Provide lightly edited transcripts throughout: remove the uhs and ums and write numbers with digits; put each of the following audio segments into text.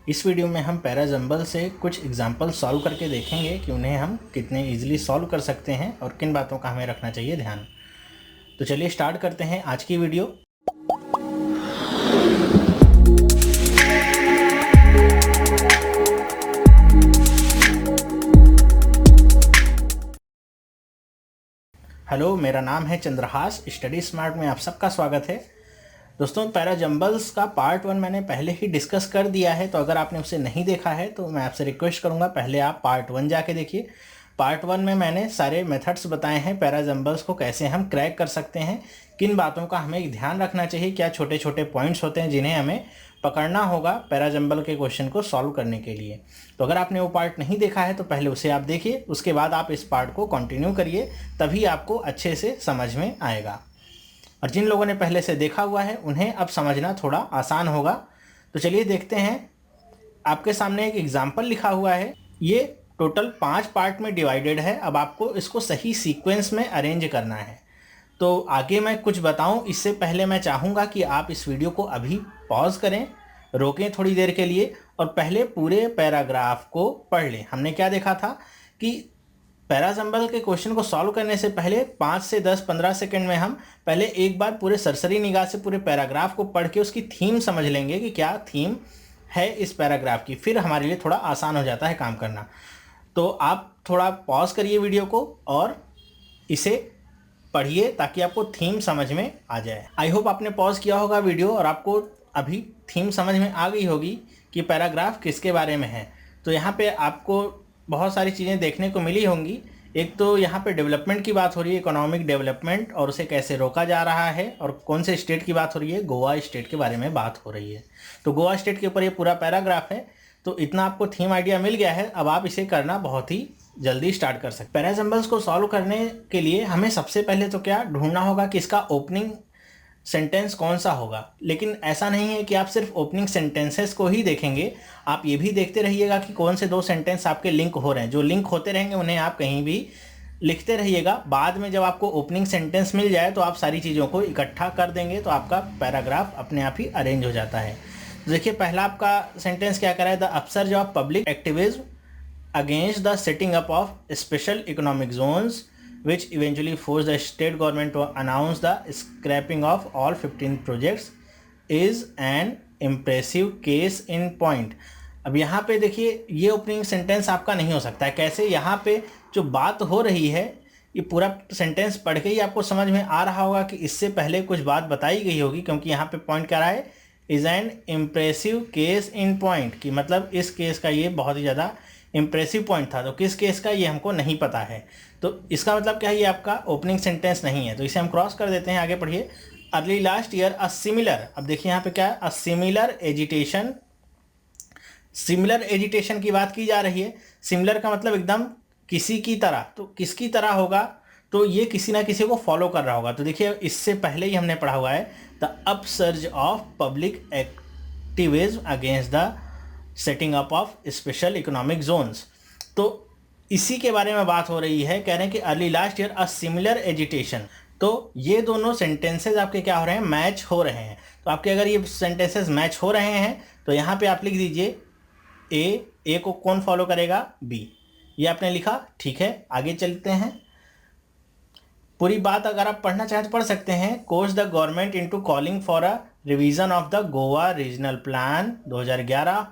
इस वीडियो में हम पैराजंबल से कुछ एग्जाम्पल सॉल्व करके देखेंगे कि उन्हें हम कितने इजीली सॉल्व कर सकते हैं और किन बातों का हमें रखना चाहिए ध्यान। तो चलिए स्टार्ट करते हैं आज की वीडियो। हेलो, मेरा नाम है चंद्रहास। स्टडी स्मार्ट में आप सबका स्वागत है। दोस्तों, पैराजंबल्स का पार्ट 1 मैंने पहले ही डिस्कस कर दिया है, तो अगर आपने उसे नहीं देखा है तो मैं आपसे रिक्वेस्ट करूंगा पहले आप पार्ट 1 जाके देखिए। पार्ट 1 में मैंने सारे मेथड्स बताए हैं पैराजंबल्स को कैसे हम क्रैक कर सकते हैं, किन बातों का हमें ध्यान रखना चाहिए, क्या छोटे छोटे पॉइंट्स होते हैं जिन्हें हमें पकड़ना होगा पैराजंबल के क्वेश्चन को सॉल्व करने के लिए। तो अगर आपने वो पार्ट नहीं देखा है तो पहले उसे आप देखिए, उसके बाद आप इस पार्ट को कंटिन्यू करिए, तभी आपको अच्छे से समझ में आएगा। और जिन लोगों ने पहले से देखा हुआ है उन्हें अब समझना थोड़ा आसान होगा। तो चलिए देखते हैं। आपके सामने एक एग्जाम्पल लिखा हुआ है। ये टोटल 5 पार्ट में डिवाइडेड है। अब आपको इसको सही सीक्वेंस में अरेंज करना है। तो आगे मैं कुछ बताऊं इससे पहले मैं चाहूँगा कि आप इस वीडियो को अभी पॉज करें, रोकें थोड़ी देर के लिए और पहले पूरे पैराग्राफ को पढ़ लें। हमने क्या देखा था कि पैराजंबल के क्वेश्चन को सॉल्व करने से पहले 5 से 10-15 सेकंड में हम पहले एक बार पूरे सरसरी निगाह से पूरे पैराग्राफ को पढ़ के उसकी थीम समझ लेंगे कि क्या थीम है इस पैराग्राफ की। फिर हमारे लिए थोड़ा आसान हो जाता है काम करना। तो आप थोड़ा पॉज करिए वीडियो को और इसे पढ़िए ताकि आपको थीम समझ में आ जाए। आई होप आपने पॉज किया होगा वीडियो और आपको अभी थीम समझ में आ गई होगी कि पैराग्राफ किसके बारे में है। तो यहाँ पे आपको बहुत सारी चीज़ें देखने को मिली होंगी। एक तो यहाँ पे डेवलपमेंट की बात हो रही है, इकोनॉमिक डेवलपमेंट, और उसे कैसे रोका जा रहा है, और कौन से स्टेट की बात हो रही है, गोवा स्टेट के बारे में बात हो रही है। तो गोवा स्टेट के ऊपर ये पूरा पैराग्राफ है। तो इतना आपको थीम आइडिया मिल गया है। अब आप इसे करना बहुत ही जल्दी स्टार्ट कर सकते। पैराजंबल्स को सॉल्व करने के लिए हमें सबसे पहले तो क्या ढूंढना होगा कि इसका ओपनिंग सेंटेंस कौन सा होगा। लेकिन ऐसा नहीं है कि आप सिर्फ ओपनिंग सेंटेंसेस को ही देखेंगे, आप ये भी देखते रहिएगा कि कौन से 2 सेंटेंस आपके लिंक हो रहे हैं। जो लिंक होते रहेंगे उन्हें आप कहीं भी लिखते रहिएगा। बाद में जब आपको ओपनिंग सेंटेंस मिल जाए तो आप सारी चीज़ों को इकट्ठा कर देंगे, तो आपका पैराग्राफ अपने आप ही अरेंज हो जाता है। तो देखिए, पहला आपका सेंटेंस क्या करा है, the upsurge of public activism against the setting up of special economic zones, which eventually forced the state government to announce the scrapping of all 15 projects, is an impressive case in point। अब यहाँ पे देखिए, ये opening sentence आपका नहीं हो सकता है। कैसे? यहाँ पे जो बात हो रही है, ये पूरा सेंटेंस पढ़ के ही आपको समझ में आ रहा होगा कि इससे पहले कुछ बात बताई गई होगी, क्योंकि यहाँ पे पॉइंट क्या रहा है, is an impressive case in point, कि मतलब इस केस का ये बहुत ही ज़्यादा इम्प्रेसिव पॉइंट था। तो किस केस का ये हमको नहीं पता है। तो इसका मतलब क्या है, ये आपका ओपनिंग सेंटेंस नहीं है। तो इसे हम क्रॉस कर देते हैं, आगे पढ़िए। Early last year a similar, अब देखिए यहाँ पे क्या है, a similar agitation. Similar agitation की बात की जा रही है। सिमिलर का मतलब एकदम किसी की तरह। तो किसकी तरह होगा, तो ये किसी ना किसी को फॉलो कर रहा होगा। तो देखिए, इससे पहले ही हमने पढ़ा हुआ है, the upsurge of public activism against the setting up of special economic zones. तो इसी के बारे में बात हो रही है। कह रहे हैं कि early last year a similar agitation. तो ये दोनों सेंटेंसेज आपके क्या हो रहे हैं, मैच हो रहे हैं। तो आपके अगर ये सेंटेंसेज मैच हो रहे हैं तो यहाँ पे आप लिख दीजिए ए को कौन फॉलो करेगा, बी। ये आपने लिखा, ठीक है। आगे चलते हैं। पूरी बात अगर आप पढ़ना चाहें तो पढ़ सकते हैं। Course the government into calling for a revision of the Goa regional plan 2011,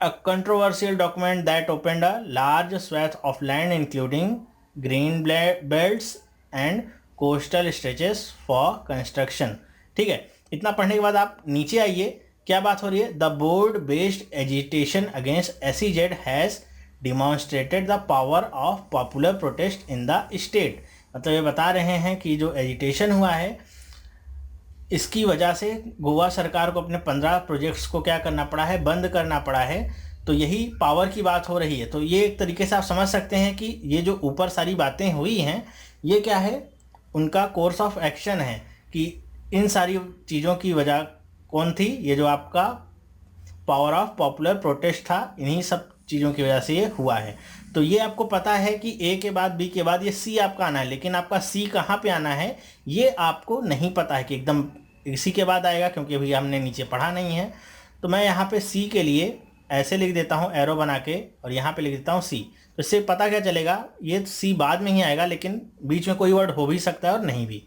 a controversial document that opened a large swath of land including green belts and coastal stretches for construction। ठीक है, इतना पढ़ने के बाद आप नीचे आइए। क्या बात हो रही है, the board based agitation against SEZ has demonstrated the power of popular protest in the state. मतलब ये बता रहे हैं कि जो एजिटेशन हुआ है, इसकी वजह से गोवा सरकार को अपने 15 प्रोजेक्ट्स को क्या करना पड़ा है, बंद करना पड़ा है। तो यही पावर की बात हो रही है। तो ये एक तरीके से आप समझ सकते हैं कि ये जो ऊपर सारी बातें हुई हैं, ये क्या है, उनका कोर्स ऑफ एक्शन है कि इन सारी चीज़ों की वजह कौन थी, ये जो आपका पावर ऑफ पॉपुलर प्रोटेस्ट था, इन्हीं सब चीज़ों की वजह से ये हुआ है। तो ये आपको पता है कि ए के बाद बी के बाद ये सी आपका आना है, लेकिन आपका सी कहाँ पे आना है ये आपको नहीं पता है कि एकदम इसी के बाद आएगा, क्योंकि अभी हमने नीचे पढ़ा नहीं है। तो मैं यहाँ पे सी के लिए ऐसे लिख देता हूँ एरो बना के, और यहाँ पे लिख देता हूँ सी। तो इससे पता क्या चलेगा, ये सी बाद में ही आएगा, लेकिन बीच में कोई वर्ड हो भी सकता है और नहीं भी।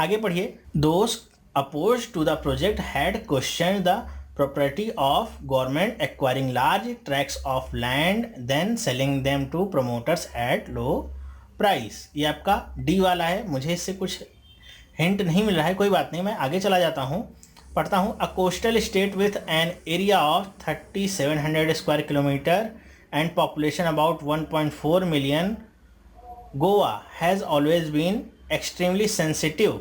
आगे पढ़िए। Those oppose to the project had question the property of government acquiring large tracts of land then selling them to promoters at low price। ये आपका डी वाला है, मुझे इससे कुछ हिंट नहीं मिल रहा है, कोई बात नहीं, मैं आगे चला जाता हूँ, पढ़ता हूँ। A coastal state with an area of 3700 square kilometre and population about 1.4 million, Goa has always been extremely sensitive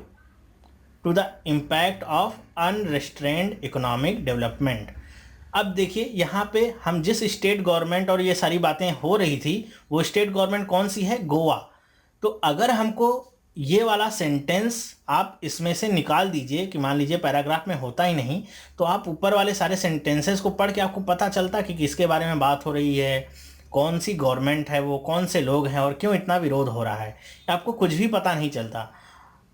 to the impact of unrestrained economic development. अब देखिए यहाँ पे हम जिस स्टेट गवर्नमेंट और ये सारी बातें हो रही थी, वो स्टेट गवर्नमेंट कौन सी है, गोवा। तो अगर हमको ये वाला सेंटेंस आप इसमें से निकाल दीजिए कि मान लीजिए पैराग्राफ में होता ही नहीं, तो आप ऊपर वाले सारे सेंटेंसेस को पढ़ के आपको पता चलता कि किसके बारे में बात हो रही है, कौन सी गवर्नमेंट है वो, कौन से लोग हैं और क्यों इतना विरोध हो रहा है, आपको कुछ भी पता नहीं चलता।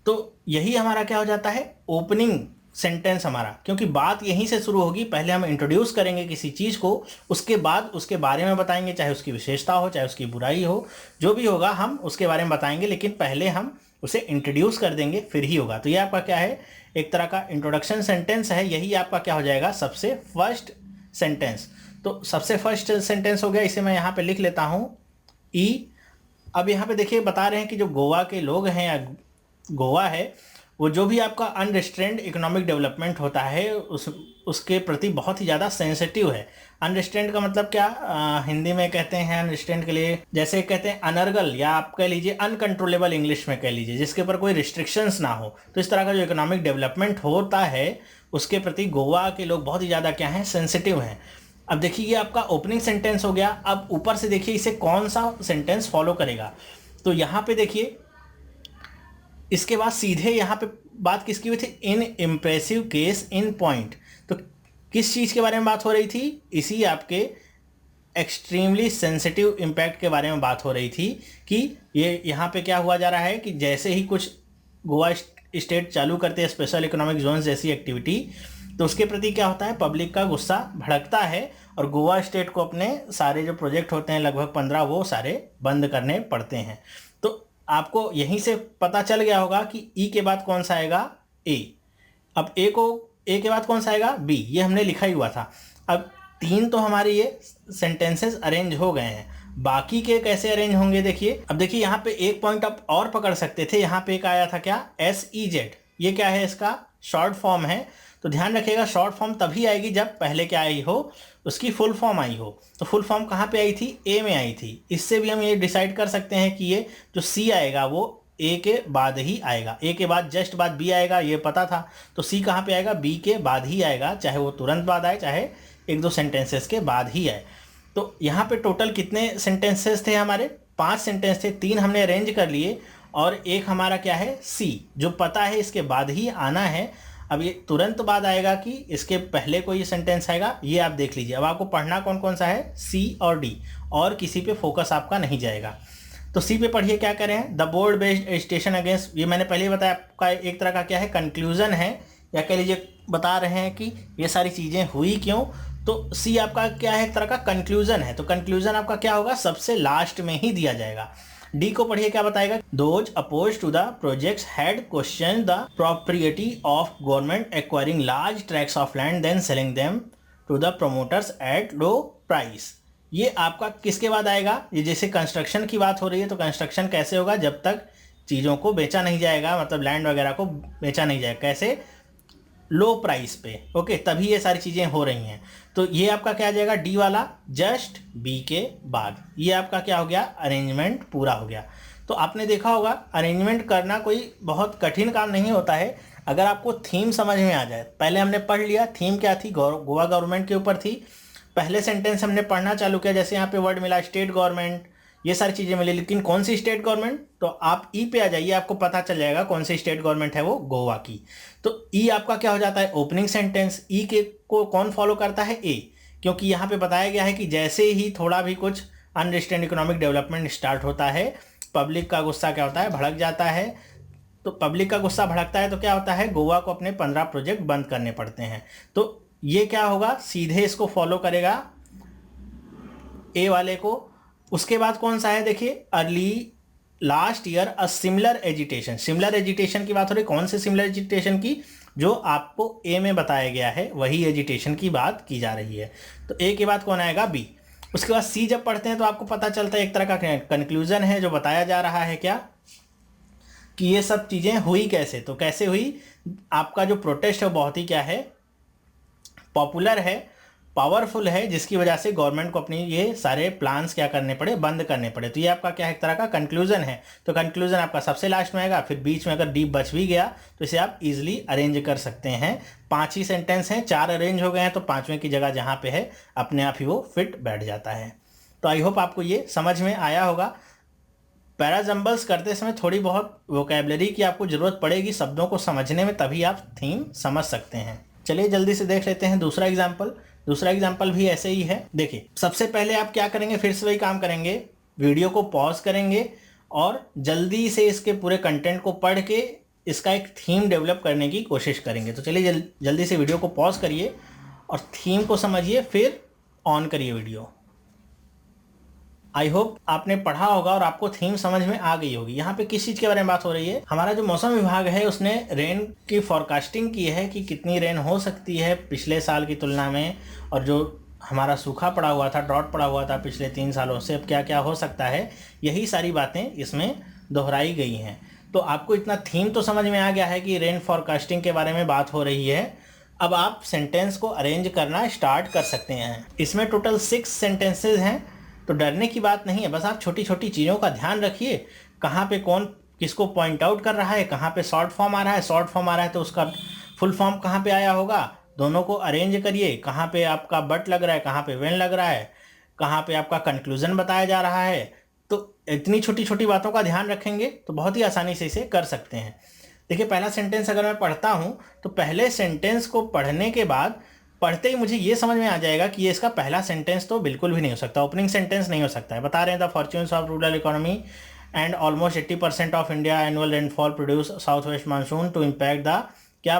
तो यही हमारा क्या हो जाता है, ओपनिंग सेंटेंस हमारा, क्योंकि बात यहीं से शुरू होगी। पहले हम इंट्रोड्यूस करेंगे किसी चीज़ को, उसके बाद उसके बारे में बताएंगे, चाहे उसकी विशेषता हो चाहे उसकी बुराई हो, जो भी होगा हम उसके बारे में बताएंगे, लेकिन पहले हम उसे इंट्रोड्यूस कर देंगे फिर ही होगा। तो ये आपका क्या है, एक तरह का इंट्रोडक्शन सेंटेंस है, यही आपका क्या हो जाएगा, सबसे फर्स्ट सेंटेंस। तो सबसे फर्स्ट सेंटेंस हो गया, इसे मैं यहाँ पर लिख लेता हूँ ई। अब यहाँ पर देखिए बता रहे हैं कि जो गोवा के लोग हैं या गोवा है, वो जो भी आपका अनरिस्ट्रेंड इकोनॉमिक डेवलपमेंट होता है उसके प्रति बहुत ही ज़्यादा सेंसिटिव है। अनरिस्ट्रेंड का मतलब क्या, हिंदी में कहते हैं अनरिस्ट्रेंड के लिए, जैसे कहते हैं अनर्गल, या आप कह लीजिए अनकंट्रोलेबल इंग्लिश में कह लीजिए, जिसके ऊपर कोई रिस्ट्रिक्शंस ना हो। तो इस तरह का जो इकोनॉमिक डेवलपमेंट होता है उसके प्रति गोवा के लोग बहुत ही ज़्यादा क्या हैं, सेंसिटिव हैं। अब देखिए ये आपका ओपनिंग सेंटेंस हो गया। अब ऊपर से देखिए इसे कौन सा सेंटेंस फॉलो करेगा। तो यहाँ पे देखिए इसके बाद सीधे यहाँ पे बात किसकी हुई थी, इन इम्प्रेसिव केस इन पॉइंट। तो किस चीज़ के बारे में बात हो रही थी, इसी आपके एक्सट्रीमली सेंसिटिव इम्पैक्ट के बारे में बात हो रही थी कि ये यहाँ पे क्या हुआ जा रहा है कि जैसे ही कुछ गोवा स्टेट चालू करते हैं स्पेशल इकोनॉमिक जोन जैसी एक्टिविटी, तो उसके प्रति क्या होता है, पब्लिक का गुस्सा भड़कता है और गोवा स्टेट को अपने सारे जो प्रोजेक्ट होते हैं लगभग 15 वो सारे बंद करने पड़ते हैं। तो आपको यहीं से पता चल गया होगा कि ई के बाद कौन सा आएगा, ए। अब ए के बाद कौन सा आएगा, बी। ये हमने लिखा ही हुआ था। अब 3 तो हमारे ये सेंटेंसेस अरेंज हो गए हैं, बाकी के कैसे अरेंज होंगे देखिए। अब देखिए यहाँ पे एक पॉइंट आप और पकड़ सकते थे, यहाँ पे एक आया था क्या, SEZ। ये क्या है, इसका शॉर्ट फॉर्म है। तो ध्यान रखिएगा शॉर्ट फॉर्म तभी आएगी जब पहले क्या आई हो, उसकी फुल फॉर्म आई हो। तो फुल फॉर्म कहाँ पे आई थी, ए में आई थी। इससे भी हम ये डिसाइड कर सकते हैं कि ये जो सी आएगा वो ए के बाद ही आएगा, ए के बाद जस्ट बाद बी आएगा, ये पता था। तो सी कहाँ पे आएगा, बी के बाद ही आएगा, चाहे वो तुरंत बाद आए चाहे 1-2 सेंटेंसेस के बाद ही आए। तो यहाँ पे टोटल कितने सेंटेंसेस थे हमारे, 5 सेंटेंस थे, 3 हमने अरेंज कर लिए और एक हमारा क्या है, सी, जो पता है इसके बाद ही आना है। अब ये तुरंत बाद आएगा कि इसके पहले कोई सेंटेंस आएगा, ये आप देख लीजिए। अब आपको पढ़ना कौन कौन सा है, सी और डी, और किसी पे फोकस आपका नहीं जाएगा। तो सी पे पढ़िए क्या करें हैं, the board based agitation against, ये मैंने पहले ही बताया आपका एक तरह का क्या है, कंक्लूजन है, या कह लीजिए बता रहे हैं कि ये सारी चीज़ें हुई क्यों। तो सी आपका क्या है, एक तरह का कंक्लूजन है। तो कंक्लूजन आपका क्या होगा, सबसे लास्ट में ही दिया जाएगा। डी को पढ़िए क्या बताएगा, those oppose to the projects had question the property of government acquiring large tracts of land then selling them to the promoters at low price. ये आपका किसके बाद आएगा, ये जैसे कंस्ट्रक्शन की बात हो रही है, तो कंस्ट्रक्शन कैसे होगा, जब तक चीज़ों को बेचा नहीं जाएगा, मतलब लैंड वगैरह को बेचा नहीं जाएगा, कैसे, लो प्राइस पे, ओके, तभी ये सारी चीज़ें हो रही हैं। तो ये आपका क्या आ जाएगा, डी वाला जस्ट बी के बाद। ये आपका क्या हो गया, अरेंजमेंट पूरा हो गया। तो आपने देखा होगा अरेंजमेंट करना कोई बहुत कठिन काम नहीं होता है, अगर आपको थीम समझ में आ जाए। पहले हमने पढ़ लिया थीम क्या थी, गोवा गवर्नमेंट के ऊपर थी। पहले सेंटेंस हमने पढ़ना चालू किया, जैसे यहाँ पे वर्ड मिला स्टेट गवर्नमेंट, ये सारी चीज़ें मिली, लेकिन कौन सी स्टेट गवर्नमेंट, तो आप ई पे आ जाइए, आपको पता चल जाएगा कौन सी स्टेट गवर्नमेंट है, वो गोवा की। तो ई आपका क्या हो जाता है, ओपनिंग सेंटेंस। ई के को कौन फॉलो करता है, ए, क्योंकि यहाँ पे बताया गया है कि जैसे ही थोड़ा भी कुछ अनरिस्ट्रेन्ड इकोनॉमिक डेवलपमेंट स्टार्ट होता है, पब्लिक का गुस्सा क्या होता है, भड़क जाता है। तो पब्लिक का गुस्सा भड़कता है तो क्या होता है, गोवा को अपने 15 प्रोजेक्ट बंद करने पड़ते हैं। तो ये क्या होगा, सीधे इसको फॉलो करेगा ए वाले को। उसके बाद कौन सा है, देखिए early last year a similar agitation. Similar agitation की बात हो रही, कौन से सिमिलर एजिटेशन की, जो आपको ए में बताया गया है वही एजिटेशन की बात की जा रही है। तो ए के बाद कौन आएगा, बी। उसके बाद सी जब पढ़ते हैं तो आपको पता चलता है एक तरह का कंक्लूजन है जो बताया जा रहा है क्या, कि ये सब चीज़ें हुई कैसे। तो कैसे हुई, आपका जो प्रोटेस्ट है बहुत ही क्या है, पॉपुलर है, पावरफुल है, जिसकी वजह से गवर्नमेंट को अपनी ये सारे प्लान्स क्या करने पड़े, बंद करने पड़े। तो ये आपका क्या है, एक तरह का कंक्लूजन है। तो कंक्लूजन आपका सबसे लास्ट में आएगा, फिर बीच में अगर डी बच भी गया तो इसे आप इजीली अरेंज कर सकते हैं। 5 ही सेंटेंस हैं, 4 अरेंज हो गए हैं, तो 5वें की जगह जहाँ पे है अपने आप ही वो फिट बैठ जाता है। तो आई होप आपको ये समझ में आया होगा। पैराजम्बल्स करते समय थोड़ी बहुत वोकैबलरी की आपको ज़रूरत पड़ेगी शब्दों को समझने में, तभी आप थीम समझ सकते हैं। चलिए जल्दी से देख लेते हैं दूसरा एग्जाम्पल। दूसरा एग्जाम्पल भी ऐसे ही है। देखिए सबसे पहले आप क्या करेंगे, फिर से वही काम करेंगे, वीडियो को पॉज करेंगे और जल्दी से इसके पूरे कंटेंट को पढ़ के इसका एक थीम डेवलप करने की कोशिश करेंगे। तो चलिए जल्दी से वीडियो को पॉज करिए और थीम को समझिए, फिर ऑन करिए वीडियो। आई होप आपने पढ़ा होगा और आपको थीम समझ में आ गई होगी। यहाँ पे किस चीज़ के बारे में बात हो रही है, हमारा जो मौसम विभाग है उसने रेन की फॉरकास्टिंग की है कि कितनी रेन हो सकती है पिछले साल की तुलना में, और जो हमारा सूखा पड़ा हुआ था, ड्रॉट पड़ा हुआ था पिछले 3 सालों से, अब क्या क्या हो सकता है, यही सारी बातें इसमें दोहराई गई हैं। तो आपको इतना थीम तो समझ में आ गया है कि रेन फॉरकास्टिंग के बारे में बात हो रही है। अब आप सेंटेंस को अरेंज करना स्टार्ट कर सकते हैं। इसमें टोटल 6 सेंटेंसेज हैं, तो डरने की बात नहीं है, बस आप छोटी छोटी चीज़ों का ध्यान रखिए, कहाँ पे कौन किसको पॉइंट आउट कर रहा है, कहाँ पे शॉर्ट फॉर्म आ रहा है, शॉर्ट फॉर्म आ रहा है तो उसका फुल फॉर्म कहाँ पे आया होगा, दोनों को अरेंज करिए, कहाँ पे आपका बट लग रहा है, कहाँ पे वेन लग रहा है, कहाँ पे आपका कंक्लूजन बताया जा रहा है। तो इतनी छोटी छोटी बातों का ध्यान रखेंगे तो बहुत ही आसानी से इसे कर सकते हैं। देखिए पहला सेंटेंस अगर मैं पढ़ता हूँ तो पहले सेंटेंस को पढ़ने के बाद पढ़ते ही मुझे ये समझ में आ जाएगा कि ये इसका पहला सेंटेंस तो बिल्कुल भी नहीं हो सकता, ओपनिंग सेंटेंस नहीं हो सकता है। बता रहे हैं the fortunes of rural economy and almost 80% of India annual rainfall produce south west monsoon to impact the, क्या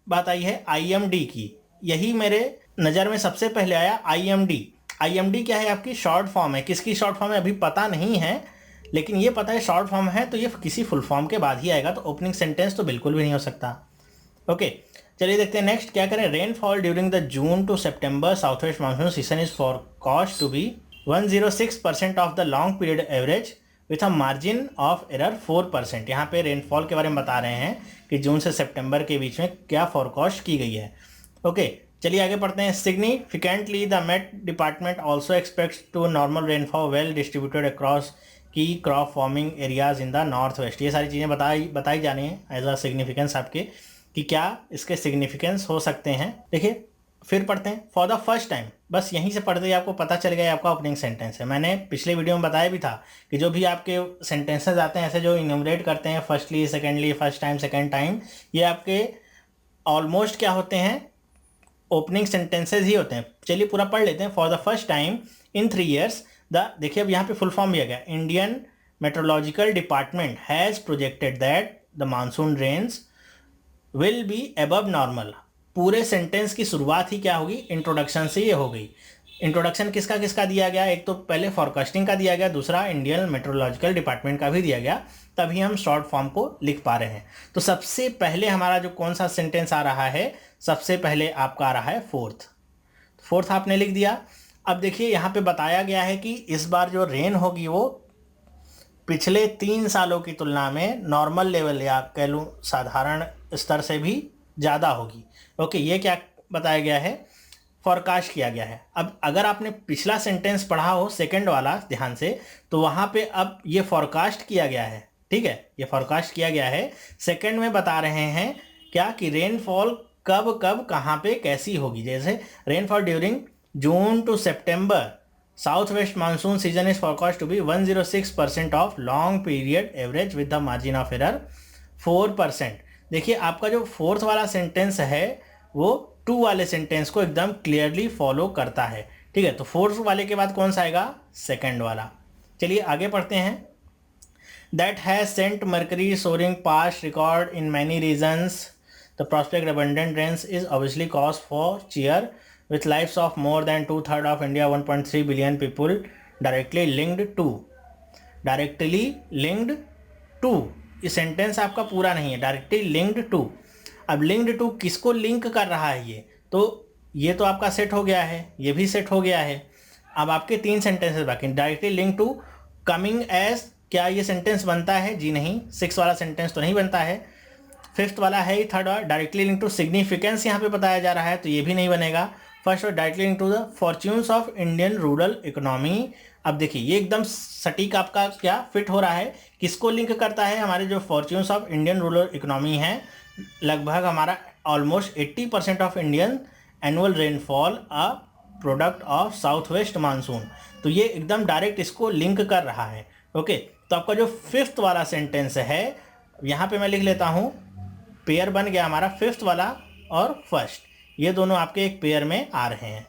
बात आई है, IMD की। यही मेरे नज़र में सबसे पहले आया IMD। IMD क्या है, आपकी शॉर्ट फॉर्म है। किसकी शॉर्ट फॉर्म है अभी पता नहीं है, लेकिन ये पता है शॉर्ट फॉर्म है, तो ये किसी फुल फॉर्म के बाद ही आएगा, तो ओपनिंग सेंटेंस तो बिल्कुल भी नहीं हो सकता। ओके चलिए देखते हैं नेक्स्ट क्या करें। Rainfall during the June to September south west monsoon season is forecast to be 106% of the long period average with a margin of error 4%। यहाँ पे रेनफॉल के बारे में बता रहे हैं कि जून से सितंबर के बीच में क्या फॉरकास्ट की गई है। ओके चलिए आगे पढ़ते हैं। Significantly the met department also expects to normal rainfall well distributed across key crop farming areas in the north west. ये सारी चीज़ें बताई जानी है एज अ सिग्निफिकेंस आपके, कि क्या इसके सिग्निफिकेंस हो सकते हैं। देखिए फिर पढ़ते हैं फॉर द फर्स्ट टाइम। बस यहीं से पढ़ते ही आपको पता चल गया आपका ओपनिंग सेंटेंस है। मैंने पिछले वीडियो में बताया भी था कि जो भी आपके सेंटेंसेस आते हैं ऐसे जो इन्यूमरेट करते हैं firstly, secondly, first time, second time, ये आपके ऑलमोस्ट क्या होते हैं, ओपनिंग सेंटेंसेज ही होते हैं। चलिए पूरा पढ़ लेते हैं। For the first time in 3 years the, देखिए अब यहाँ पे फुल फॉर्म भी आ गया, Indian meteorological department has projected that the monsoon rains will be above normal. पूरे सेंटेंस की शुरुआत ही क्या होगी, इंट्रोडक्शन से ये हो गई। इंट्रोडक्शन किसका किसका दिया गया, एक तो पहले फॉरकास्टिंग का दिया गया, दूसरा इंडियन मेट्रोलॉजिकल डिपार्टमेंट का भी दिया गया, तभी हम शॉर्ट फॉर्म को लिख पा रहे हैं। तो सबसे पहले हमारा जो कौन सा सेंटेंस आ रहा है, सबसे पहले आपका आ रहा है फोर्थ आपने लिख दिया। अब देखिए यहाँ पे बताया गया है कि इस बार जो रेन होगी वो पिछले 3 सालों की तुलना में नॉर्मल लेवल या कह लूँ साधारण स्तर से भी ज़्यादा होगी। ओके ये क्या बताया गया है, फॉरकास्ट किया गया है। अब अगर आपने पिछला सेंटेंस पढ़ा हो सेकंड वाला ध्यान से, तो वहाँ पे अब ये फॉरकास्ट किया गया है, ठीक है, ये फॉरकास्ट किया गया है। सेकंड में बता रहे हैं क्या कि रेनफॉल कब कब कहाँ पे कैसी होगी। जैसे rainfall during June to September south west monsoon season is forecast to be 106% of long period average with the margin of error 4%। देखिए आपका जो फोर्थ वाला सेंटेंस है वो 2 वाले सेंटेंस को एकदम क्लियरली फॉलो करता है, ठीक है। तो फोर्थ वाले के बाद कौन सा आएगा, सेकंड वाला। चलिए आगे पढ़ते हैं। That has sent mercury soaring past record in many regions the prospect abundant rains is obviously cause for cheer with lives of more than 2/3 of India 1.3 billion people directly linked to ये sentence आपका पूरा नहीं है, directly linked to. अब linked to किसको link कर रहा है ये तो आपका सेट हो गया है, ये भी सेट हो गया है। अब आपके 3 सेंटेंसेस बाकी, directly link to, coming as, क्या ये सेंटेंस बनता है? जी नहीं, 6 वाला सेंटेंस तो नहीं बनता है। 5th वाला है ही, 3rd और डायरेक्टली लिंक टू सिग्निफिकेंस यहाँ पे बताया जा रहा है, तो ये भी नहीं बनेगा। 1st और directly link to the fortunes of Indian rural economy. अब देखिए ये एकदम सटीक आपका क्या फिट हो रहा है, किसको लिंक करता है? हमारे जो fortunes of Indian rural economy है, लगभग हमारा almost 80% of Indian annual rainfall a product of south west monsoon, तो ये एकदम डायरेक्ट इसको लिंक कर रहा है। ओके, तो आपका जो 5th वाला सेंटेंस है, यहाँ पे मैं लिख लेता हूँ, पेयर बन गया हमारा 5th वाला और 1st, ये दोनों आपके एक पेयर में आ रहे हैं।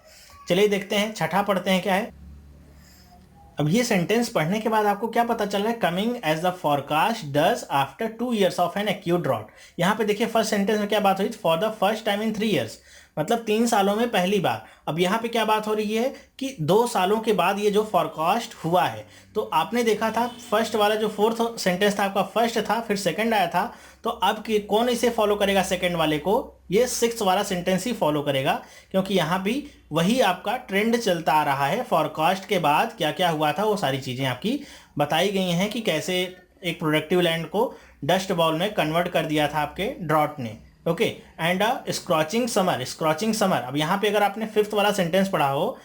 चलिए देखते हैं, छठा पढ़ते हैं क्या है। अब ये सेंटेंस पढ़ने के बाद आपको क्या पता चल रहा है? Coming as the forecast does after 2 years of an acute drought. यहाँ पे देखिए फर्स्ट सेंटेंस में क्या बात हुई? For the first time in 3 years, मतलब 3 सालों में पहली बार। अब यहाँ पे क्या बात हो रही है कि 2 सालों के बाद ये जो फॉरकास्ट हुआ है, तो आपने देखा था फर्स्ट वाला जो 4th सेंटेंस था आपका, फर्स्ट था, फिर सेकंड आया था, तो अब कौन इसे फॉलो करेगा सेकंड वाले को? ये 6th वाला सेंटेंस ही फॉलो करेगा, क्योंकि यहाँ भी वही आपका ट्रेंड चलता आ रहा है। फॉरकास्ट के बाद क्या क्या हुआ था वो सारी चीज़ें आपकी बताई गई हैं कि कैसे एक प्रोडक्टिव लैंड को डस्ट बॉल में कन्वर्ट कर दिया था आपके ड्रॉट ने। Okay, and scorching summer. अब यहाँ पे अगर आपने 5th वाला सेंटेंस पढ़ा हो,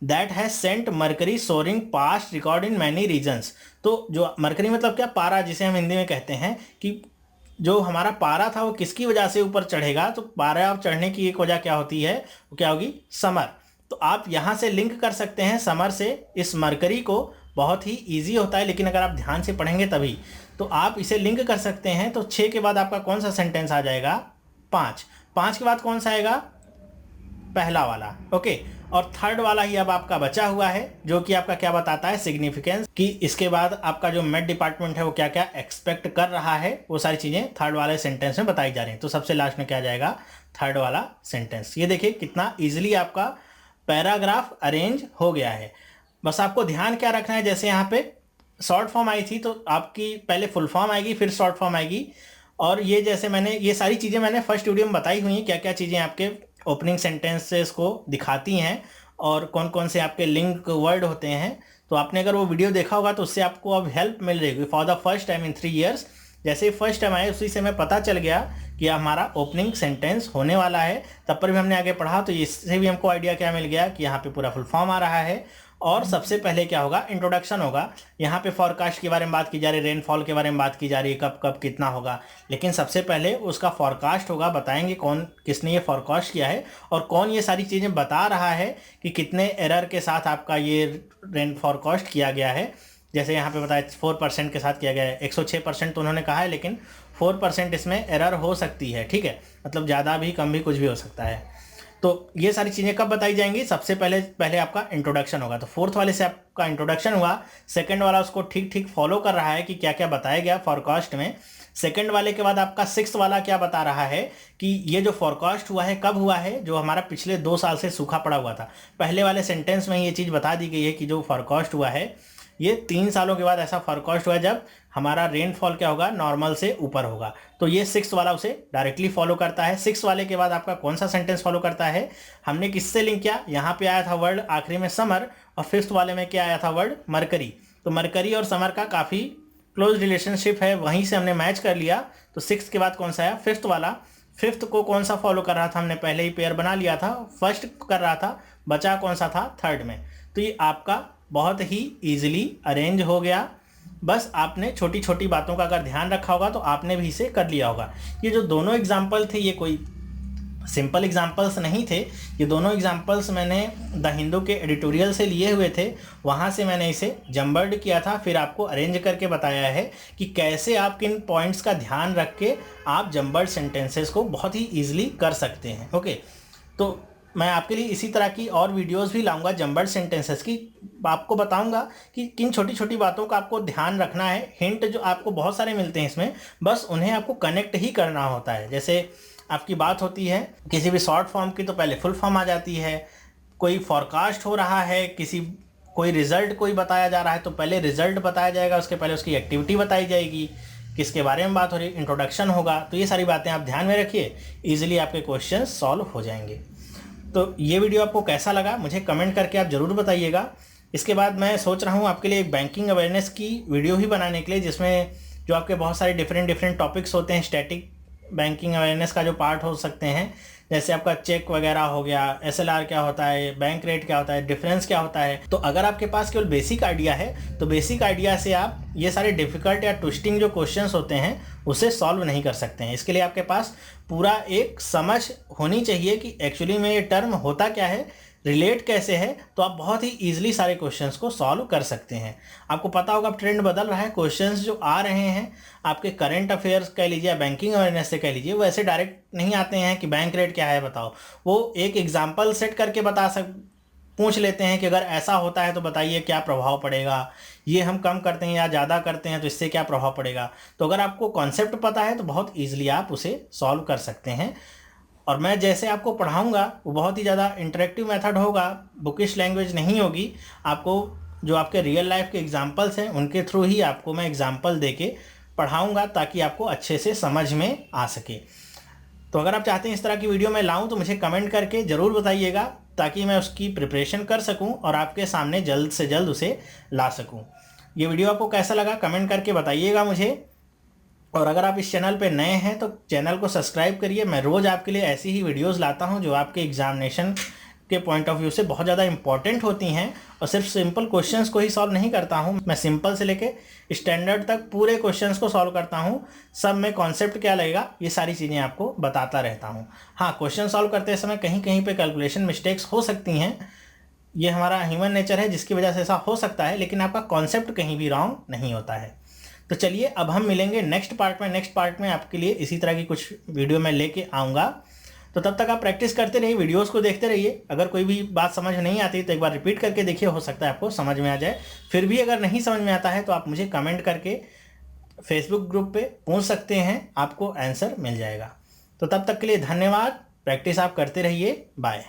that has sent mercury soaring past record in many regions, तो जो मरकरी मतलब क्या? पारा, जिसे हम हिंदी में कहते हैं कि जो हमारा पारा था वो किसकी वजह से ऊपर चढ़ेगा? तो पारा चढ़ने की एक वजह क्या होती है? वो क्या होगी? समर। तो आप यहाँ से लिंक कर सकते हैं समर से इस मरकरी को, बहुत ही ईजी होता है, लेकिन अगर आप ध्यान से पढ़ेंगे तभी, तो आप इसे लिंक कर सकते हैं। तो 6 के बाद आपका कौन सा सेंटेंस आ जाएगा? 5 के बाद कौन सा आएगा? पहला वाला। ओके, और 3rd वाला ही अब आपका बचा हुआ है, जो कि आपका क्या बताता है? सिग्निफिकेंस, कि इसके बाद आपका जो मेट डिपार्टमेंट है वो क्या क्या एक्सपेक्ट कर रहा है, वो सारी चीज़ें 3rd वाले सेंटेंस में बताई जा रही हैं। तो सबसे लास्ट में क्या आ जाएगा? 3rd वाला सेंटेंस। ये देखिए कितना ईजिली आपका पैराग्राफ अरेंज हो गया है। बस आपको ध्यान क्या रखना है, जैसे यहाँ पे शॉर्ट फॉर्म आई थी, तो आपकी पहले फुल फॉर्म आएगी, फिर शॉर्ट फॉर्म आएगी। और ये जैसे मैंने ये सारी चीज़ें मैंने फर्स्ट वीडियो में बताई हुई हैं, क्या क्या चीज़ें आपके ओपनिंग सेंटेंसेस को दिखाती हैं और कौन कौन से आपके लिंक वर्ड होते हैं। तो आपने अगर वो वीडियो देखा होगा तो उससे आपको अब हेल्प मिल रही है। For the first time in 3 years, जैसे ही फर्स्ट टाइम आए उसी से हमें पता चल गया कि हमारा ओपनिंग सेंटेंस होने वाला है। तब पर भी हमने आगे पढ़ा, तो इससे भी हमको आइडिया क्या मिल गया कि यहाँ पे पूरा फुल फॉर्म आ रहा है। और सबसे पहले क्या होगा? इंट्रोडक्शन होगा। यहाँ पे फॉरकास्ट के बारे में बात की जा रही है, रेनफॉल के बारे में बात की जा रही है, कब कब कितना होगा, लेकिन सबसे पहले उसका फॉरकास्ट होगा। बताएंगे कौन किसने ये फॉरकास्ट किया है और कौन ये सारी चीज़ें बता रहा है कि कितने एरर के साथ आपका ये रेन फॉरकास्ट किया गया है। जैसे यहाँ पे बताया 4% के साथ किया गया है। 106% तो उन्होंने कहा है, लेकिन 4% इसमें एरर हो सकती है, ठीक है, मतलब ज़्यादा भी कम भी कुछ भी हो सकता है। तो ये सारी चीज़ें कब बताई जाएंगी? सबसे पहले आपका इंट्रोडक्शन होगा। तो 4th वाले से आपका इंट्रोडक्शन हुआ, सेकंड वाला उसको ठीक ठीक फॉलो कर रहा है कि क्या क्या बताया गया फॉरकास्ट में। सेकंड वाले के बाद आपका 6th वाला क्या बता रहा है कि ये जो फॉरकास्ट हुआ है कब हुआ है? जो हमारा पिछले 2 साल से सूखा पड़ा हुआ था। पहले वाले सेंटेंस में ये चीज़ बता दी गई है कि जो फॉरकास्ट हुआ है ये 3 सालों के बाद ऐसा फॉरकास्ट हुआ है जब हमारा रेनफॉल क्या होगा? नॉर्मल से ऊपर होगा। तो ये 6th वाला उसे डायरेक्टली फॉलो करता है। 6th वाले के बाद आपका कौन सा सेंटेंस फॉलो करता है? हमने किससे लिंक किया? यहाँ पे आया था वर्ड आखिरी में समर, और 5th वाले में क्या आया था? Word mercury. तो मरकरी और समर का काफ़ी क्लोज रिलेशनशिप है, वहीं से हमने मैच कर लिया। तो 6th के बाद कौन सा आया? 5th वाला। 5th को कौन सा फॉलो कर रहा था? हमने पहले ही पेयर बना लिया था, फर्स्ट कर रहा था, बचा कौन सा था? 3rd में। तो ये आपका बहुत ही ईजिली अरेंज हो गया। बस आपने छोटी छोटी बातों का अगर ध्यान रखा होगा तो आपने भी इसे कर लिया होगा। ये जो दोनों एग्जाम्पल थे ये कोई सिंपल एग्जाम्पल्स नहीं थे, ये दोनों एग्जाम्पल्स मैंने द हिंदू के एडिटोरियल से लिए हुए थे, वहाँ से मैंने इसे जम्बर्ड किया था, फिर आपको अरेंज करके बताया है कि कैसे आप किन पॉइंट्स का ध्यान रख के आप जम्बर्ड सेंटेंसेस को बहुत ही ईजिली कर सकते हैं। ओके, तो मैं आपके लिए इसी तरह की और वीडियोस भी लाऊंगा जम्बर्ड सेंटेंसेस की। आपको बताऊंगा कि किन छोटी छोटी बातों का आपको ध्यान रखना है। हिंट जो आपको बहुत सारे मिलते हैं इसमें, बस उन्हें आपको कनेक्ट ही करना होता है। जैसे आपकी बात होती है किसी भी शॉर्ट फॉर्म की तो पहले फुल फॉर्म आ जाती है। कोई फॉरकास्ट हो रहा है, कोई रिजल्ट कोई बताया जा रहा है तो पहले रिजल्ट बताया जाएगा, उसके पहले उसकी एक्टिविटी बताई जाएगी, किसके बारे में बात हो रही है, इंट्रोडक्शन होगा। तो ये सारी बातें आप ध्यान में रखिए, ईजिली आपके क्वेश्चन सॉल्व हो जाएंगे। तो ये वीडियो आपको कैसा लगा मुझे कमेंट करके आप ज़रूर बताइएगा। इसके बाद मैं सोच रहा हूँ आपके लिए एक बैंकिंग अवेयरनेस की वीडियो ही बनाने के लिए, जिसमें जो आपके बहुत सारे डिफरेंट टॉपिक्स होते हैं, स्टैटिक बैंकिंग अवेयरनेस का जो पार्ट हो सकते हैं, जैसे आपका चेक वगैरह हो गया, SLR क्या होता है, बैंक रेट क्या होता है, डिफरेंस क्या होता है। तो अगर आपके पास केवल बेसिक आइडिया है तो बेसिक आइडिया से आप ये सारे डिफ़िकल्ट या ट्विस्टिंग जो क्वेश्चंस होते हैं उसे सॉल्व नहीं कर सकते हैं। इसके लिए आपके पास पूरा एक समझ होनी चाहिए कि एक्चुअली में ये टर्म होता क्या है, रिलेट कैसे है, तो आप बहुत ही ईजिली सारे क्वेश्चंस को सॉल्व कर सकते हैं। आपको पता होगा अब ट्रेंड बदल रहा है, क्वेश्चंस जो आ रहे हैं आपके करंट अफेयर्स कह लीजिए या बैंकिंग अवेयरनेस से कह लीजिए, वो ऐसे डायरेक्ट नहीं आते हैं कि बैंक रेट क्या है बताओ। वो एक एग्जाम्पल सेट करके पूछ लेते हैं कि अगर ऐसा होता है तो बताइए क्या प्रभाव पड़ेगा, ये हम कम करते हैं या ज़्यादा करते हैं तो इससे क्या प्रभाव पड़ेगा। तो अगर आपको कॉन्सेप्ट पता है तो बहुत ईजिली आप उसे सॉल्व कर सकते हैं। और मैं जैसे आपको पढ़ाऊंगा वो बहुत ही ज़्यादा इंटरेक्टिव मेथड होगा, बुकिश लैंग्वेज नहीं होगी। आपको जो आपके रियल लाइफ के एग्जांपल्स हैं उनके थ्रू ही आपको मैं एग्जांपल देके पढ़ाऊंगा ताकि आपको अच्छे से समझ में आ सके। तो अगर आप चाहते हैं इस तरह की वीडियो मैं लाऊं तो मुझे कमेंट करके ज़रूर बताइएगा ताकि मैं उसकी प्रिपरेशन कर सकूं और आपके सामने जल्द से जल्द उसे ला सकूं। ये वीडियो आपको कैसा लगा कमेंट करके बताइएगा मुझे। और अगर आप इस चैनल पे नए हैं तो चैनल को सब्सक्राइब करिए। मैं रोज़ आपके लिए ऐसी ही वीडियोस लाता हूं जो आपके एग्जामिनेशन के पॉइंट ऑफ व्यू से बहुत ज़्यादा इंपॉर्टेंट होती हैं। और सिर्फ सिंपल क्वेश्चंस को ही सॉल्व नहीं करता हूं, मैं सिंपल से लेके स्टैंडर्ड तक पूरे क्वेश्चंस को सॉल्व करता हूं। सब में कॉन्सेप्ट क्या लगेगा ये सारी चीज़ें आपको बताता रहता हूँ। हाँ, क्वेश्चन सॉल्व करते समय कहीं कहीं पर कैलकुलेशन मिस्टेक्स हो सकती हैं, ये हमारा ह्यूमन नेचर है जिसकी वजह से ऐसा हो सकता है, लेकिन आपका कॉन्सेप्ट कहीं भी रॉन्ग नहीं होता है। तो चलिए अब हम मिलेंगे नेक्स्ट पार्ट में आपके लिए इसी तरह की कुछ वीडियो मैं लेके आऊँगा। तो तब तक आप प्रैक्टिस करते रहिए, वीडियोस को देखते रहिए। अगर कोई भी बात समझ नहीं आती तो एक बार रिपीट करके देखिए, हो सकता है आपको समझ में आ जाए। फिर भी अगर नहीं समझ में आता है तो आप मुझे कमेंट करके फेसबुक ग्रुप पे पूछ सकते हैं, आपको आंसर मिल जाएगा। तो तब तक के लिए धन्यवाद, प्रैक्टिस आप करते रहिए, बाय।